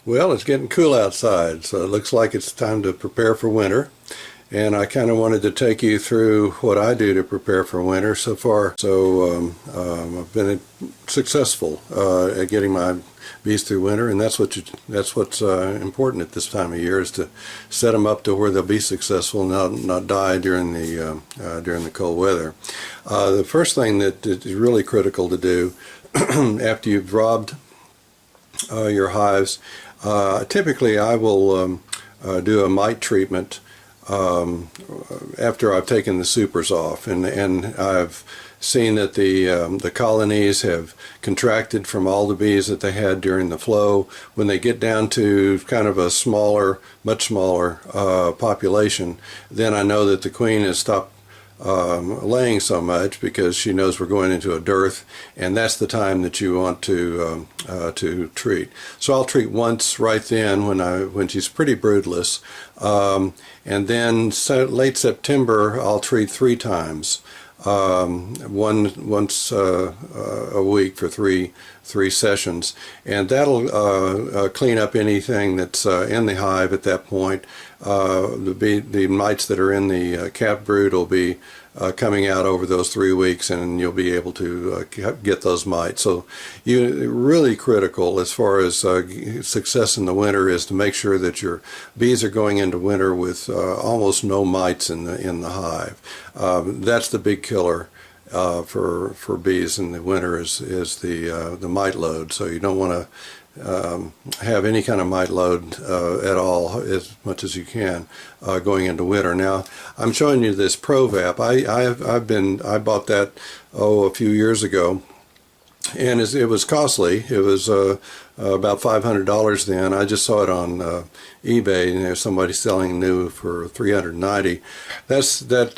Well, it's getting cool outside, so it looks like it's time to prepare for winter. And I kind of wanted to take you through what I do to prepare for winter so far. So I've been successful at getting my bees through winter, and that's what's important at this time of year, is to set them up to where they'll be successful and not die during the cold weather. The first thing that is really critical to do after you've robbed your hives, typically I will do a mite treatment after I've taken the supers off, and I've seen that the colonies have contracted from all the bees that they had during the flow. When they get down to kind of a much smaller population, then I know that the queen has stopped laying so much, because she knows we're going into a dearth, and that's the time that you want to treat. So I'll treat once right then when she's pretty broodless, and then late September I'll treat 3 times, once a week for three sessions, and that'll clean up anything that's in the hive at that point. The mites that are in the capped brood will be coming out over those 3 weeks, and you'll be able to get those mites. So really critical as far as success in the winter is to make sure that your bees are going into winter with almost no mites in the hive. That's the big killer for bees in the winter is the mite load. So you don't want to have any kind of mite load at all, as much as you can, going into winter. Now I'm showing you this ProVap. I bought that a few years ago, and it was costly. It was about $500 then. I just saw it on eBay, and there's somebody selling new for $390.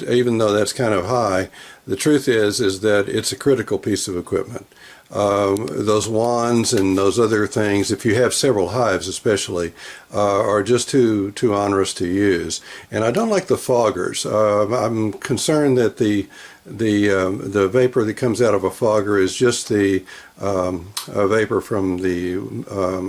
Even though that's kind of high, the truth is that it's a critical piece of equipment. Those wands and those other things, if you have several hives especially, are just too onerous to use. And I don't like the foggers. I'm concerned that the vapor that comes out of a fogger is just the vapor from the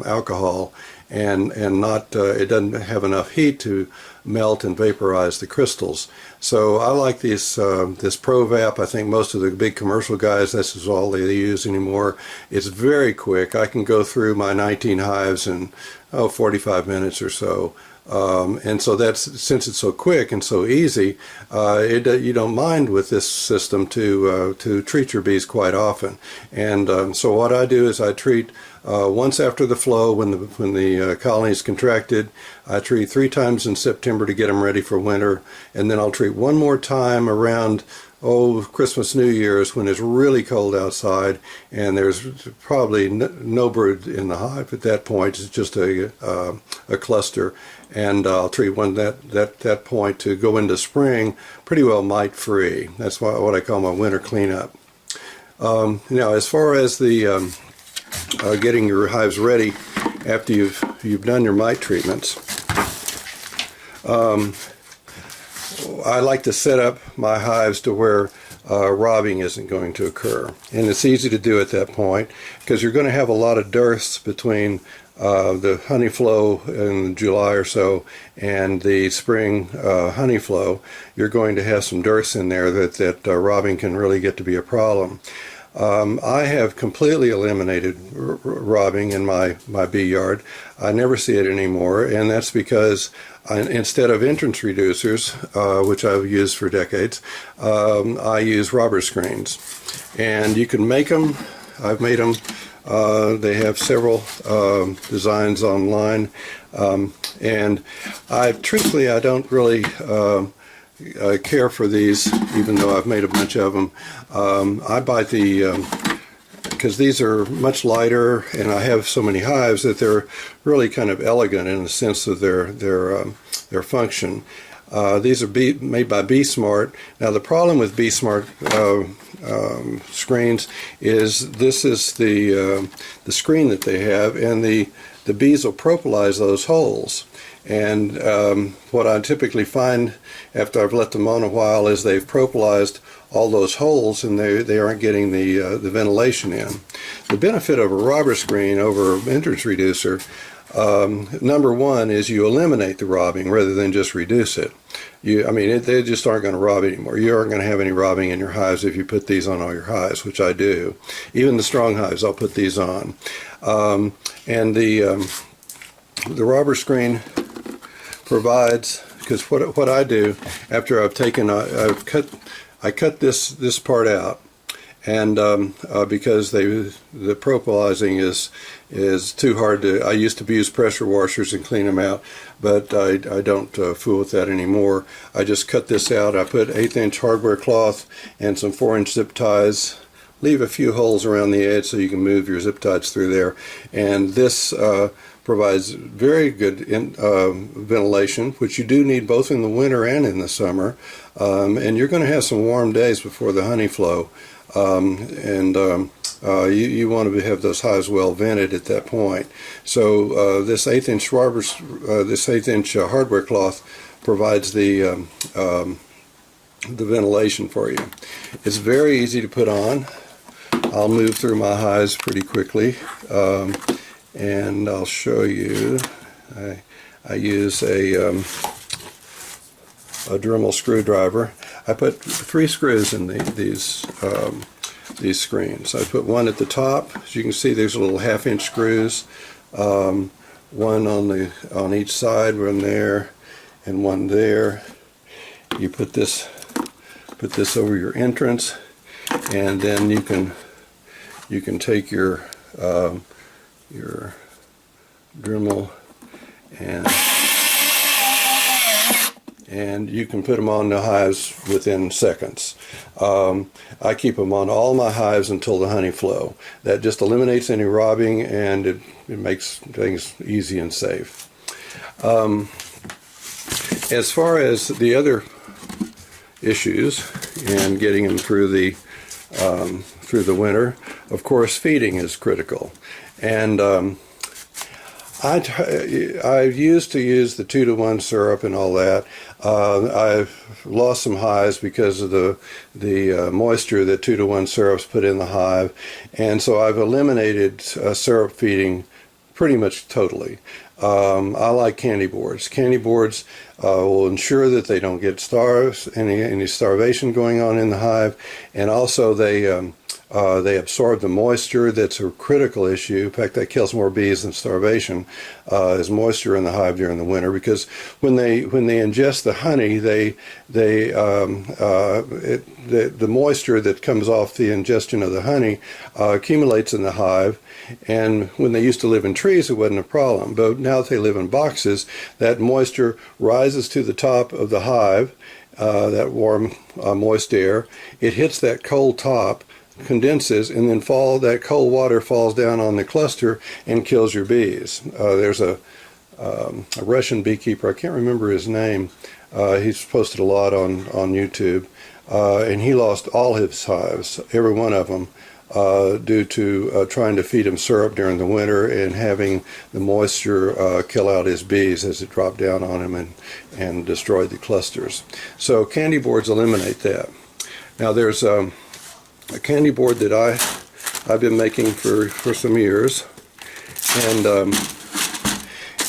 alcohol, and not it doesn't have enough heat to melt and vaporize the crystals. So I like this ProVap. I think most of the big commercial guys, this is all they use anymore. It's very quick. I can go through my 19 hives in 45 minutes or so. And so since it's so quick and so easy, you don't mind with this system to treat your bees quite often. And so what I do is I treat once after the flow, when the colony is contracted. I treat 3 times in September to get them ready for winter, and then I'll treat one more time around Christmas, New Year's, when it's really cold outside and there's probably no brood in the hive at that point. It's just a cluster, and I'll treat one that point to go into spring pretty well mite free. That's what I call my winter cleanup. Now, as far as the getting your hives ready after you've done your mite treatments, I like to set up my hives to where robbing isn't going to occur. And it's easy to do at that point, because you're going to have a lot of dearths between the honey flow in July or so and the spring honey flow. You're going to have some dearths in there that robbing can really get to be a problem. I have completely eliminated robbing in my bee yard. I never see it anymore, and that's because instead of entrance reducers, which I've used for decades, I use robber screens. And you can make them. I've made them. They have several designs online, and truthfully, I don't really care for these, even though I've made a bunch of them. I buy because these are much lighter, and I have so many hives that they're really kind of elegant in the sense of their function. These are made by Bee Smart. Now, the problem with Bee Smart screens is this is the screen that they have, and the bees will propolize those holes. And what I typically find after I've let them on a while is they've propolized all those holes, and they aren't getting the ventilation in. The benefit of a robber screen over an entrance reducer, number one, is you eliminate the robbing rather than just reduce it. They just aren't going to rob anymore. You aren't going to have any robbing in your hives if you put these on all your hives, which I do. Even the strong hives, I'll put these on. And the robber screen provides, because what I do after I've taken, I cut this part out, and because the propolising is too hard to. I used to use pressure washers and clean them out, but I don't fool with that anymore. I just cut this out. I put 1/8" hardware cloth and some 4-inch zip ties. Leave a few holes around the edge so you can move your zip ties through there, and this provides very good ventilation, which you do need both in the winter and in the summer. And you're going to have some warm days before the honey flow, you want to have those hives well vented at that point. So this 1/8" this 1/8" hardware cloth provides the ventilation for you. It's very easy to put on. I'll move through my hives pretty quickly, and I'll show you. I use a Dremel screwdriver. I put 3 screws in these screens. I put one at the top. As you can see, there's little 1/2" screws. One on each side, one there, and one there. You put this over your entrance, and then you can take your Dremel and you can put them on the hives within seconds. I keep them on all my hives until the honey flow. That just eliminates any robbing, and it makes things easy and safe. As far as the other issues and getting them through the winter, of course, feeding is critical. And I used to use the 2-to-1 syrup and all that. I've lost some hives because of the moisture that 2-to-1 syrups put in the hive, and so I've eliminated syrup feeding pretty much totally. I like candy boards. Candy boards will ensure that they don't get any starvation going on in the hive, and also they absorb the moisture. That's a critical issue. In fact, that kills more bees than starvation, is moisture in the hive during the winter, because when they ingest the honey, the moisture that comes off the ingestion of the honey accumulates in the hive. And when they used to live in trees, it wasn't a problem. But now that they live in boxes, that moisture rises to the top of the hive, that warm, moist air. It hits that cold top, condenses, and then that cold water falls down on the cluster and kills your bees. There's a Russian beekeeper, I can't remember his name. He's posted a lot on YouTube, and he lost all his hives, every one of them, due to trying to feed him syrup during the winter and having the moisture kill out his bees as it dropped down on him and destroyed the clusters. So candy boards eliminate that. Now there's a candy board that I've been making for some years,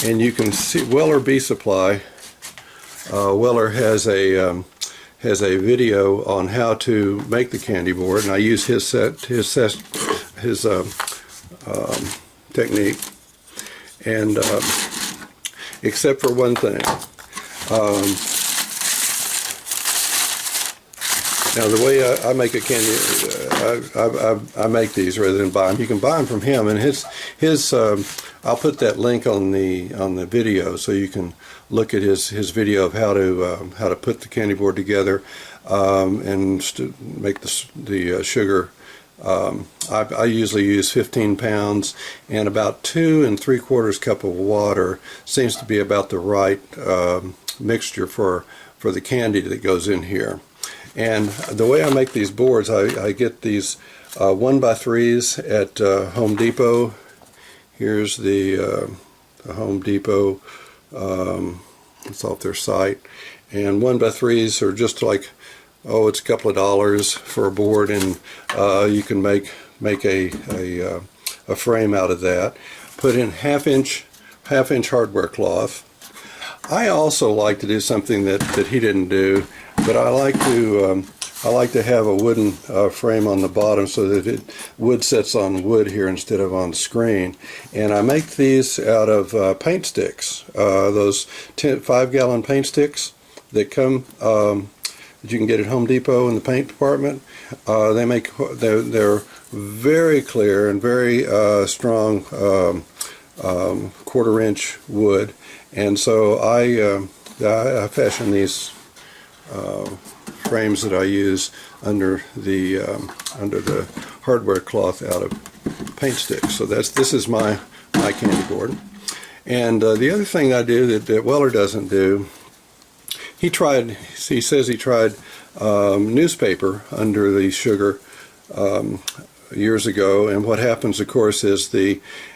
and you can see Weller Bee Supply. Weller has a video on how to make the candy board, and I use his technique, and except for one thing. Now the way I make a candy, I make these rather than buy them. You can buy them from him, and his I'll put that link on the video so you can look at his video of how to put the candy board together and make the sugar. I usually use 15 pounds, and about 2 3/4 cup of water seems to be about the right mixture for the candy that goes in here. And the way I make these boards, I get these 1x3s at Home Depot. Here's the Home Depot. It's off their site. And 1x3s are just like oh, it's a couple of dollars for a board, and you can make a frame out of that. Put in half-inch hardware cloth. I also like to do something that he didn't do, but I like to have a wooden frame on the bottom so that wood sets on wood here instead of on screen. And I make these out of paint sticks, those 5-gallon paint sticks that come that you can get at Home Depot in the paint department. They're very clear and very strong 1/4-inch wood, and so I fashion these frames that I use under the hardware cloth out of paint sticks. So this is my candy board. And the other thing I do that Weller doesn't do, he says he tried newspaper under the sugar years ago, and what happens, of course, is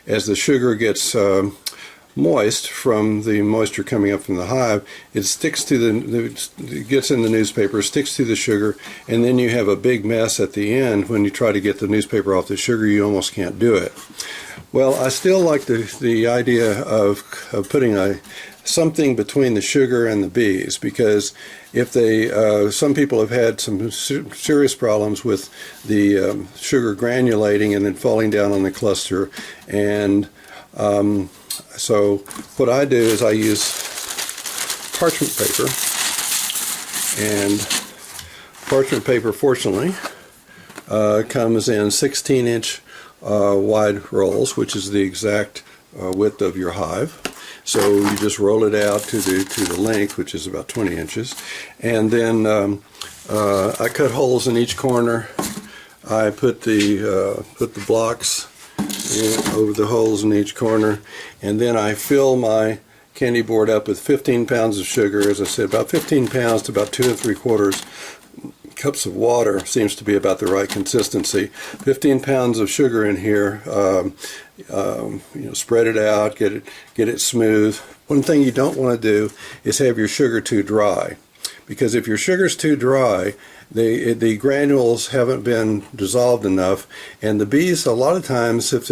as the sugar gets moist from the moisture coming up from the hive, it sticks to it gets in the newspaper, sticks to the sugar, and then you have a big mess at the end. When you try to get the newspaper off the sugar, you almost can't do it. Well, I still like the idea of putting something between the sugar and the bees, because if some people have had some serious problems with the sugar granulating and then falling down on the cluster, and so what I do is I use parchment paper, and parchment paper, fortunately, comes in 16-inch wide rolls, which is the exact width of your hive. So you just roll it out to the length, which is about 20 inches, and then I cut holes in each corner. I put the blocks over the holes in each corner, and then I fill my candy board up with 15 pounds of sugar. As I said, about 15 pounds to about 2 3/4 cups of water seems to be about the right consistency. 15 pounds of sugar in here. Spread it out, get it smooth. One thing you don't want to do is have your sugar too dry, because if your sugar's too dry, the granules haven't been dissolved enough, and the bees, a lot of times, if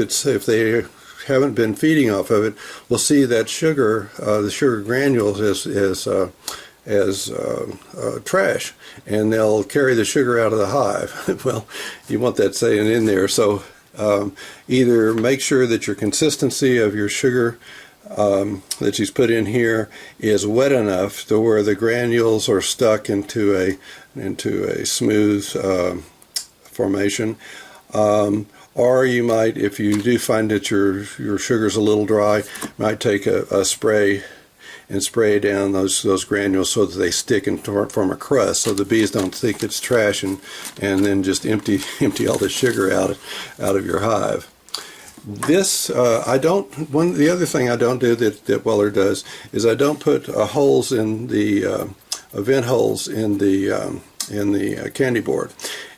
they haven't been feeding off of it, will see that sugar, the sugar granules, as trash, and they'll carry the sugar out of the hive. Well, you want that staying in there, so either make sure that your consistency of your sugar that she's put in here is wet enough to where the granules are stuck into a smooth formation, or you might, if you do find that your sugar's a little dry, might take a spray and spray down those granules so that they stick and form a crust, so the bees don't think it's trash and then just empty all the sugar out of your hive. This the other thing I don't do that Weller does is I don't put holes in the vent holes in the candy board.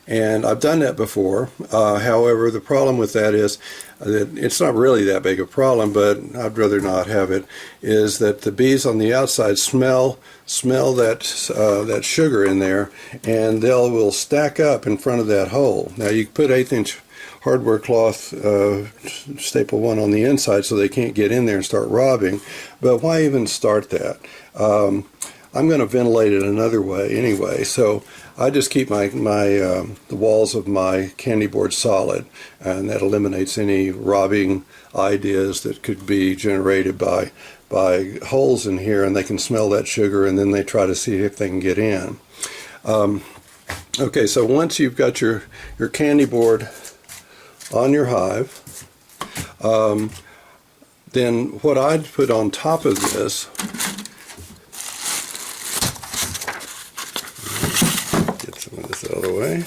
And I've done that before. However, the problem with that is that it's not really that big a problem, but I'd rather not have it, is that the bees on the outside smell that sugar in there, and will stack up in front of that hole. Now, you put 1/8-inch hardware cloth, staple one on the inside so they can't get in there and start robbing, but why even start that? I'm going to ventilate it another way anyway, so I just keep the walls of my candy board solid, and that eliminates any robbing ideas that could be generated by holes in here, and they can smell that sugar and then they try to see if they can get in. Okay, so once you've got your candy board on your hive, then what I'd put on top of this, get some of this out of the way,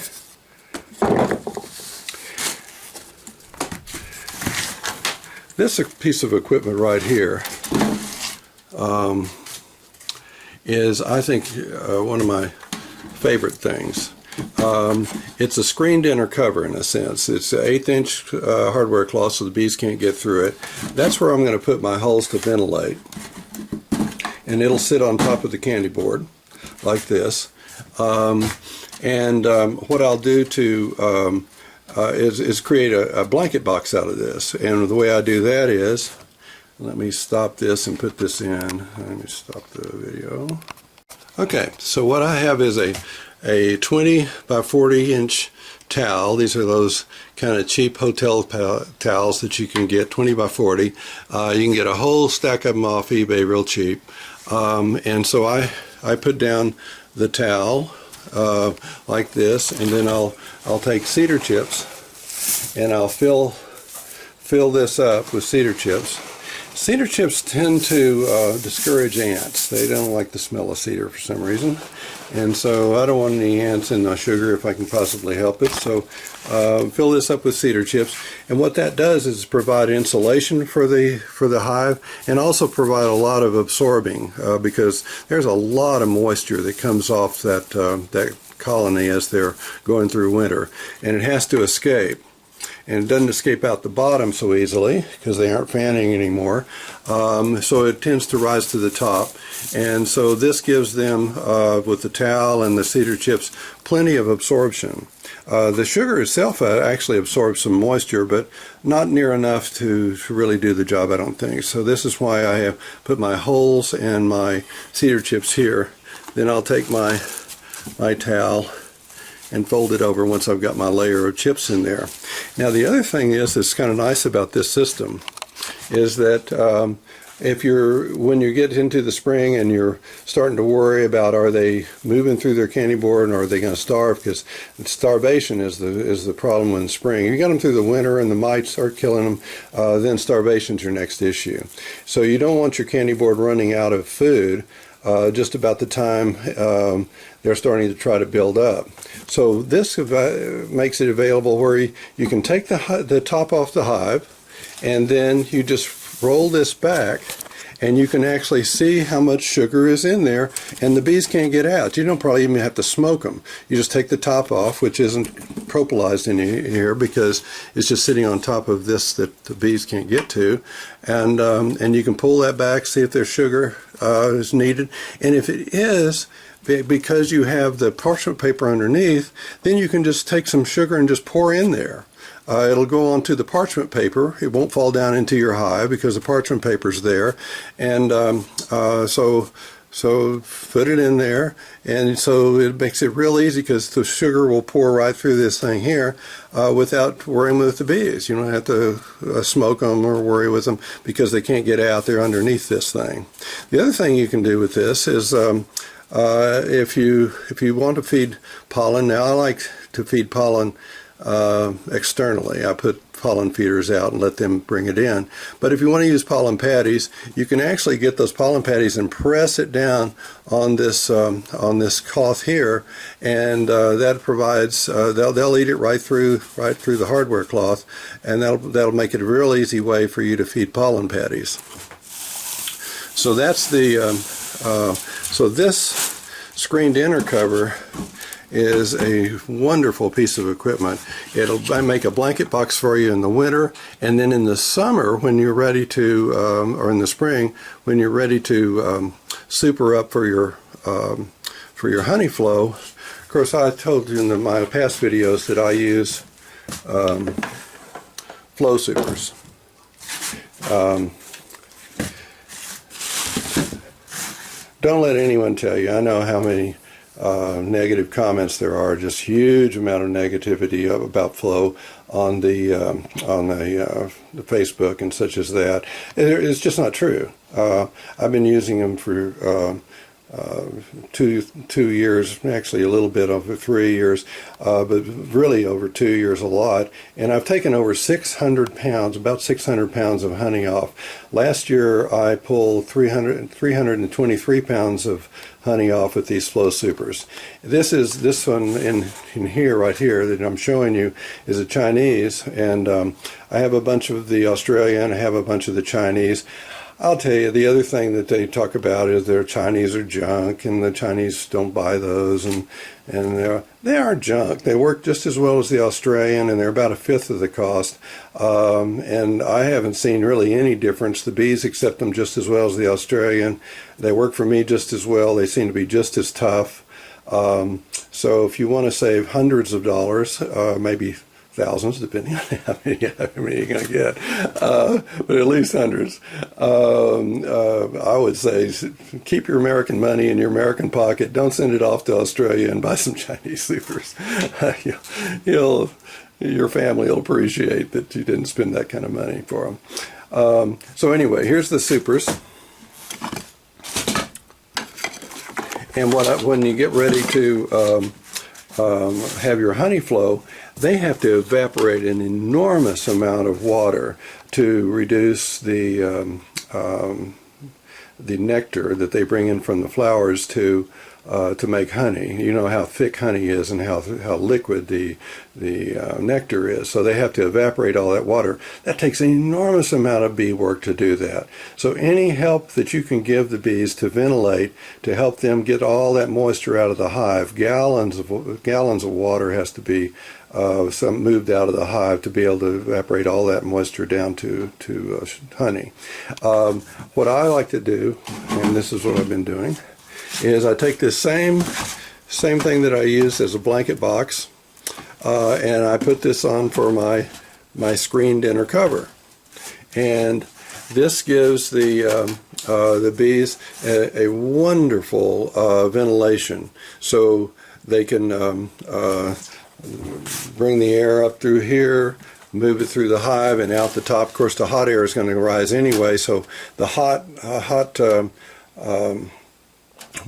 this piece of equipment right here is, I think, one of my favorite things. It's a screened inner cover in a sense. It's an 1/8-inch hardware cloth so the bees can't get through it. That's where I'm going to put my holes to ventilate. And it'll sit on top of the candy board like this. What I'll do to is create a blanket box out of this. And the way I do that is, let me stop this and put this in. Let me stop the video. Okay, so what I have is a 20 by 40 inch towel. These are those kind of cheap hotel towels that you can get, 20 by 40. You can get a whole stack of them off eBay real cheap. And so I put down the towel like this, and then I'll take cedar chips and I'll fill this up with cedar chips. Cedar chips tend to discourage ants. They don't like the smell of cedar for some reason, and so I don't want any ants in my sugar if I can possibly help it. So fill this up with cedar chips, and what that does is provide insulation for the hive, and also provide a lot of absorbing because there's a lot of moisture that comes off that colony as they're going through winter, and it has to escape. And it doesn't escape out the bottom so easily because they aren't fanning anymore. So it tends to rise to the top. And so this gives them, with the towel and the cedar chips, plenty of absorption. The sugar itself actually absorbs some moisture, but not near enough to really do the job, I don't think. So this is why I have put my holes and my cedar chips here. Then I'll take my towel and fold it over once I've got my layer of chips in there. Now the other thing is that's kind of nice about this system is that when you get into the spring and you're starting to worry about are they moving through their candy board and are they going to starve, because starvation is the problem in spring. You got them through the winter and the mites start killing them, then starvation's your next issue. So you don't want your candy board running out of food just about the time they're starting to try to build up. So this makes it available where you can take the top off the hive, and then you just roll this back, and you can actually see how much sugar is in there, and the bees can't get out. You don't probably even have to smoke them. You just take the top off, which isn't propolized in here because it's just sitting on top of this that the bees can't get to, and you can pull that back, see if there's sugar is needed, and if it is, because you have the parchment paper underneath, then you can just take some sugar and just pour in there. It'll go onto the parchment paper. It won't fall down into your hive because the parchment paper's there, and so put it in there, and so it makes it real easy because the sugar will pour right through this thing here without worrying with the bees. You don't have to smoke them or worry with them because they can't get out. They're underneath this thing. The other thing you can do with this is if you want to feed pollen. Now I like to feed pollen externally. I put pollen feeders out and let them bring it in. But if you want to use pollen patties, you can actually get those pollen patties and press it down on this cloth here, and that provides they'll eat it right through the hardware cloth, and that'll make it a real easy way for you to feed pollen patties. So that's the so this screened inner cover is a wonderful piece of equipment. It'll make a blanket box for you in the winter, and then in the summer when you're ready to, or in the spring when you're ready to super up for your honey flow. Of course, I told you in my past videos that I use flow supers. Don't let anyone tell you. I know how many negative comments there are, just huge amount of negativity about flow on the Facebook and such as that. It's just not true. I've been using them for 2 years, actually a little bit over 3 years, but really over 2 years a lot. And I've taken over 600 pounds, about 600 pounds of honey off. Last year I pulled 323 pounds of honey off with these flow supers. This one in here, right here, that I'm showing you is a Chinese, and I have a bunch of the Australian, I have a bunch of the Chinese. I'll tell you, the other thing that they talk about is their Chinese are junk, and the Chinese don't buy those, and they are junk. They work just as well as the Australian, and they're about a fifth of the cost. And I haven't seen really any difference. The bees accept them just as well as the Australian. They work for me just as well. They seem to be just as tough. So if you want to save hundreds of dollars, maybe thousands, depending on how many you're going to get, but at least hundreds. I would say keep your American money in your American pocket. Don't send it off to Australia and buy some Chinese supers. Your family will appreciate that you didn't spend that kind of money for them. So anyway, here's the supers. And when you get ready to have your honey flow, they have to evaporate an enormous amount of water to reduce the nectar that they bring in from the flowers to make honey. You know how thick honey is and how liquid the nectar is. So they have to evaporate all that water. That takes an enormous amount of bee work to do that. So any help that you can give the bees to ventilate, to help them get all that moisture out of the hive, gallons of water has to be moved out of the hive to be able to evaporate all that moisture down to honey. What I like to do, and this is what I've been doing, is I take this same thing that I use as a blanket box, and I put this on for my screened inner cover, and this gives the bees a wonderful ventilation, so they can bring the air up through here, move it through the hive and out the top. Of course, the hot air is going to rise anyway, so the hot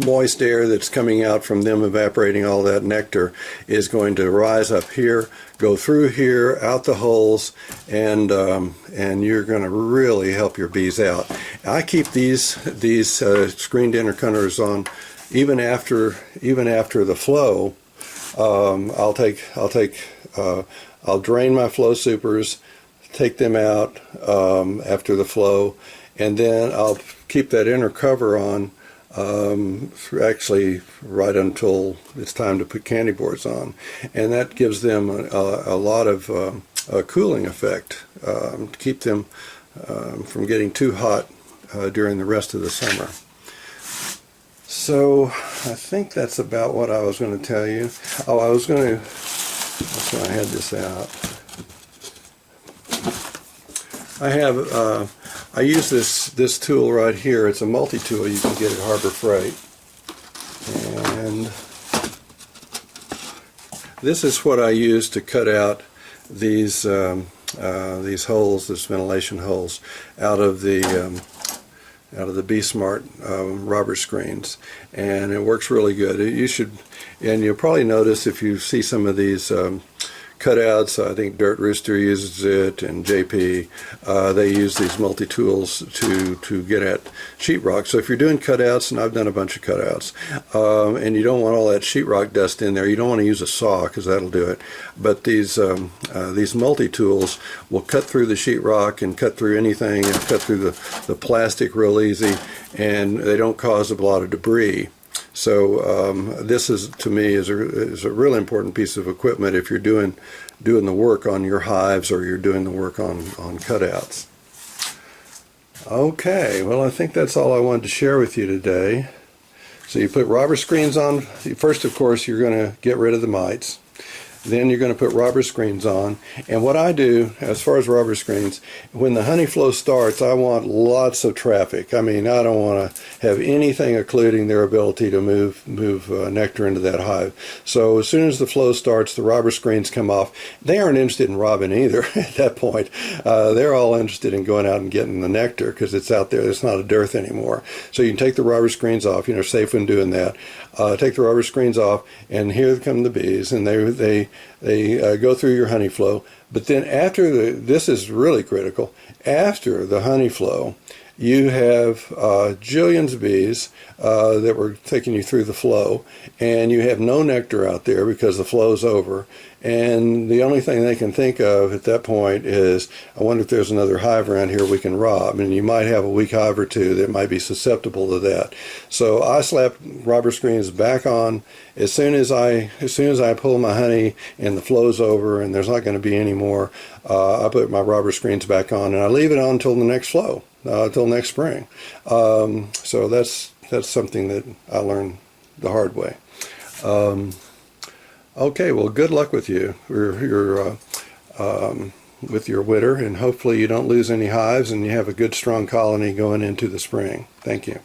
moist air that's coming out from them evaporating all that nectar is going to rise up here, go through here, out the holes, and you're going to really help your bees out. I keep these screened inner covers on even after the flow. I'll drain my flow supers, take them out after the flow, and then I'll keep that inner cover on actually right until it's time to put candy boards on, and that gives them a lot of a cooling effect to keep them from getting too hot during the rest of the summer. So I think that's about what I was going to tell you. Oh, let's go head this out. I use this tool right here. It's a multi-tool you can get at Harbor Freight. And this is what I use to cut out these holes, these ventilation holes, out of the Be Smart rubber screens, and it works really good. And you'll probably notice if you see some of these cutouts. I think Dirt Rooster uses it, and JP. They use these multi-tools to get at sheetrock. So if you're doing cutouts, and I've done a bunch of cutouts, and you don't want all that sheetrock dust in there, you don't want to use a saw because that'll do it. But these multi-tools will cut through the sheetrock and cut through anything, and cut through the plastic real easy, and they don't cause a lot of debris. So this is, to me, is a really important piece of equipment if you're doing the work on your hives or you're doing the work on cutouts. Okay, well, I think that's all I wanted to share with you today. So you put rubber screens on. First, of course, you're going to get rid of the mites. Then you're going to put rubber screens on. And what I do, as far as rubber screens, when the honey flow starts, I want lots of traffic. I mean, I don't want to have anything occluding their ability to move nectar into that hive. So as soon as the flow starts, the rubber screens come off. They aren't interested in robbing either at that point. They're all interested in going out and getting the nectar because it's out there. It's not a dearth anymore. So you can take the rubber screens off. You're safe when doing that. Take the rubber screens off, and here come the bees, and they go through your honey flow. But then after this is really critical, after the honey flow, you have jillions of bees that were taking you through the flow, and you have no nectar out there because the flow's over. And the only thing they can think of at that point is, I wonder if there's another hive around here we can rob. And you might have a weak hive or two that might be susceptible to that. So I slap rubber screens back on as soon as I pull my honey and the flow's over and there's not going to be any more. I put my rubber screens back on, and I leave it on until the next flow, until next spring. So that's something that I learned the hard way. Okay, well, good luck with you. With your winter, and hopefully you don't lose any hives and you have a good strong colony going into the spring. Thank you.